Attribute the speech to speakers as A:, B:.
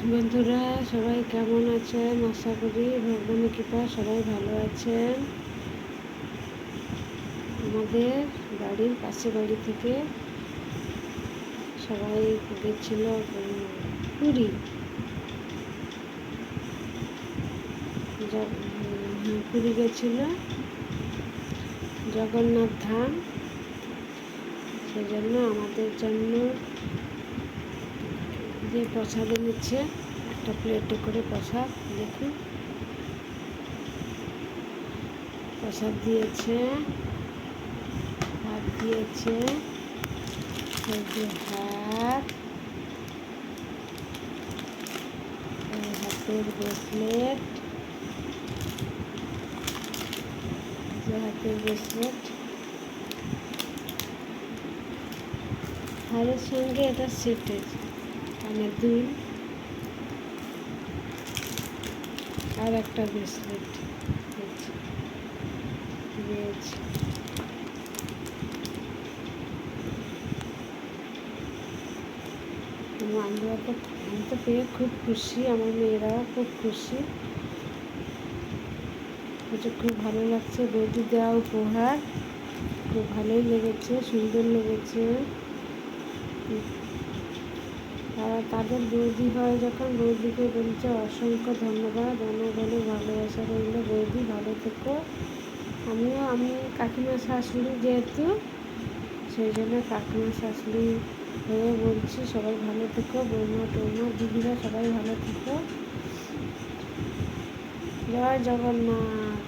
A: বন্ধুরা সবাই কেমন আছেন? আশা করি ভগবানের কৃপা সবাই ভালো আছেন। আমাদের বাড়ির পাশে বাড়ি থেকে সবাই গেছিল পুরী। পুরী গেছিল জগন্নাথ ধাম। সেই জন্য আমাদের জন্য যে প্রসাদ এনেছে, একটা প্লেটে করে প্রসাদ, দেখুন প্রসাদ দিয়েছে, ভাত দিয়েছে, এই যে হাতের ব্রেসলেট, হারের সঙ্গে এটা সেটের কানের দুল আর একটা ব্রেসলেট দিয়েছে। আমি তো পেয়ে খুব খুশি, আমার মেয়েরাও খুব খুশি, খুব ভালো লাগছে। বৌদি দেওয়া উপহার খুব ভালোই লেগেছে, সুন্দর লেগেছে। তাদের বৌদি হয় যখন, বৌদিকে বলছে অসংখ্য ধন্যবাদ, অনেক অনেক ভালোবাসা রইল। বৌদি ভালো থেকো। আমি কাকিমা শাশুড়ি যেহেতু, সেই জন্য কাকিমা শাশুড়ি হয়ে বলছি সবাই ভালো থেকো, বৌমা টৌমা দিদিরা সবাই ভালো থেকো। জয় জগন্নাথ।